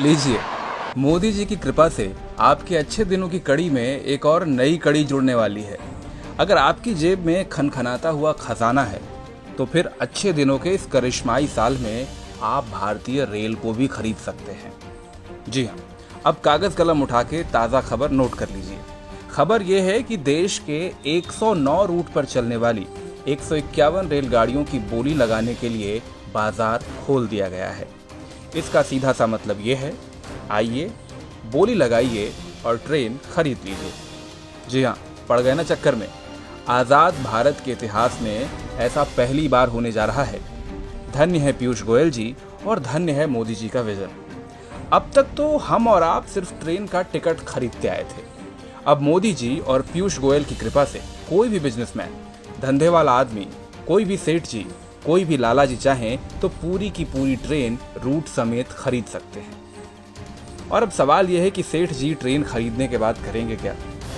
लीजिए, मोदी जी की कृपा से आपके अच्छे दिनों की कड़ी में एक और नई कड़ी जुड़ने वाली है। अगर आपकी जेब में खनखनाता हुआ खजाना है, तो फिर अच्छे दिनों के इस करिश्माई साल में आप भारतीय रेल को भी खरीद सकते हैं। जी हाँ, अब कागज कलम उठा के ताज़ा खबर नोट कर लीजिए। खबर यह है कि देश के 109 रूट पर चलने वाली 151 रेलगाड़ियों की बोली लगाने के लिए बाजार खोल दिया गया है। इसका सीधा सा मतलब ये है, आइए, बोली लगाइए और ट्रेन खरीद लीजिए। जी हाँ, पड़ गए ना चक्कर में। आज़ाद भारत के इतिहास में ऐसा पहली बार होने जा रहा है। धन्य है पीयूष गोयल जी और धन्य है मोदी जी का विजन। अब तक तो हम और आप सिर्फ ट्रेन का टिकट खरीदते आए थे। अब मोदी जी और पीयूष गोयल की कृपा से कोई भी बिजनेसमैन, धंधे वाला आदमी, कोई भी सेठ जी, कोई भी लाला जी चाहें तो पूरी की पूरी ट्रेन रूट समेत खरीद सकते हैं। और अब सवाल यह है कि सेठ जी ट्रेन खरीदने के बाद करेंगे क्या?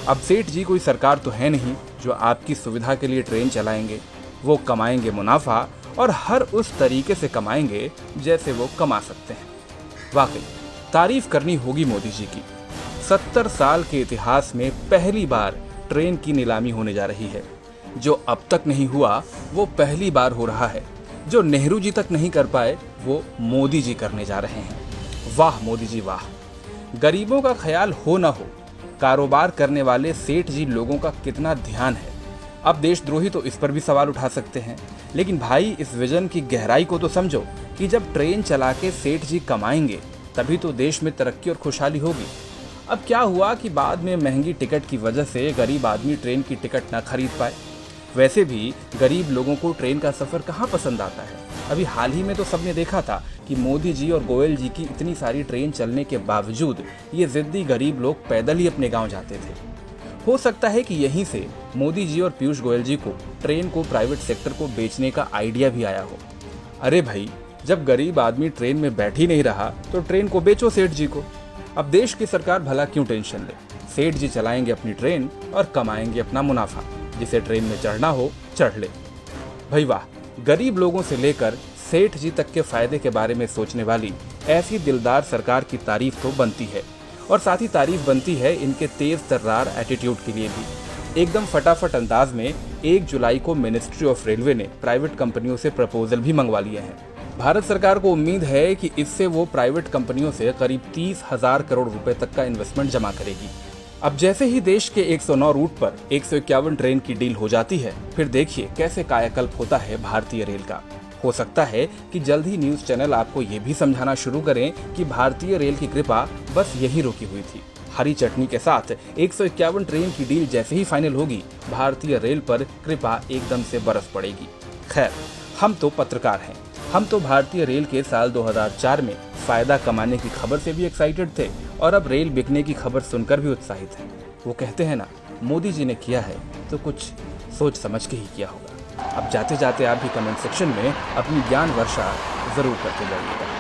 अब सेठ जी कोई सरकार तो है नहीं जो आपकी सुविधा के लिए ट्रेन चलाएंगे। वो कमाएंगे मुनाफा और हर उस तरीके से कमाएंगे जैसे वो कमा सकते हैं। वाकई तारीफ करनी होगी मोदी जी की। 70 साल के इतिहास में पहली बार ट्रेन की नीलामी होने जा रही है। जो अब तक नहीं हुआ वो पहली बार हो रहा है। जो नेहरू जी तक नहीं कर पाए वो मोदी जी करने जा रहे हैं। वाह मोदी जी वाह। गरीबों का ख्याल हो ना हो, कारोबार करने वाले सेठ जी लोगों का कितना ध्यान है। अब देशद्रोही तो इस पर भी सवाल उठा सकते हैं, लेकिन भाई इस विजन की गहराई को तो समझो कि जब ट्रेन चला के सेठ जी कमाएंगे तभी तो देश में तरक्की और खुशहाली होगी। अब क्या हुआ कि बाद में महंगी टिकट की वजह से गरीब आदमी ट्रेन की टिकट ना खरीद पाए। वैसे भी गरीब लोगों को ट्रेन का सफ़र कहाँ पसंद आता है। अभी हाल ही में तो सबने देखा था कि मोदी जी और गोयल जी की इतनी सारी ट्रेन चलने के बावजूद ये जिद्दी गरीब लोग पैदल ही अपने गांव जाते थे। हो सकता है कि यहीं से मोदी जी और पीयूष गोयल जी को ट्रेन को प्राइवेट सेक्टर को बेचने का आइडिया भी आया हो। अरे भाई, जब गरीब आदमी ट्रेन में बैठ ही नहीं रहा तो ट्रेन को बेचो सेठ जी को। अब देश की सरकार भला क्यों टेंशन ले। सेठ जी चलाएंगे अपनी ट्रेन और कमाएंगे अपना मुनाफा। जिसे ट्रेन में चढ़ना हो चढ़ ले। भाई वाह, गरीब लोगों से लेकर सेठ जी तक के फायदे के बारे में सोचने वाली ऐसी दिलदार सरकार की तारीफ तो बनती है। और साथ ही तारीफ बनती है इनके तेज तर्रार एटीट्यूड के लिए भी। एकदम फटाफट अंदाज में 1 जुलाई को मिनिस्ट्री ऑफ रेलवे ने प्राइवेट कंपनियों से प्रपोजल भी मंगवा लिए हैं। भारत सरकार को उम्मीद है कि इससे वो प्राइवेट कंपनियों से करीब 30,000 करोड़ रुपए तक का इन्वेस्टमेंट जमा करेगी। अब जैसे ही देश के 109 रूट पर 151 ट्रेन की डील हो जाती है, फिर देखिए कैसे कायाकल्प होता है भारतीय रेल का। हो सकता है कि जल्द ही न्यूज चैनल आपको ये भी समझाना शुरू करें कि भारतीय रेल की कृपा बस यही रुकी हुई थी। हरी चटनी के साथ 151 ट्रेन की डील जैसे ही फाइनल होगी, भारतीय रेल पर कृपा एकदम से बरस पड़ेगी। खैर, हम तो पत्रकार हैं। हम तो भारतीय रेल के साल 2004 में फायदा कमाने की खबर से भी एक्साइटेड थे और अब रेल बिकने की खबर सुनकर भी उत्साहित हैं। वो कहते हैं ना, मोदी जी ने किया है तो कुछ सोच समझ के ही किया होगा। अब जाते जाते आप भी कमेंट सेक्शन में अपनी ज्ञान वर्षा जरूर करते जाइएगा।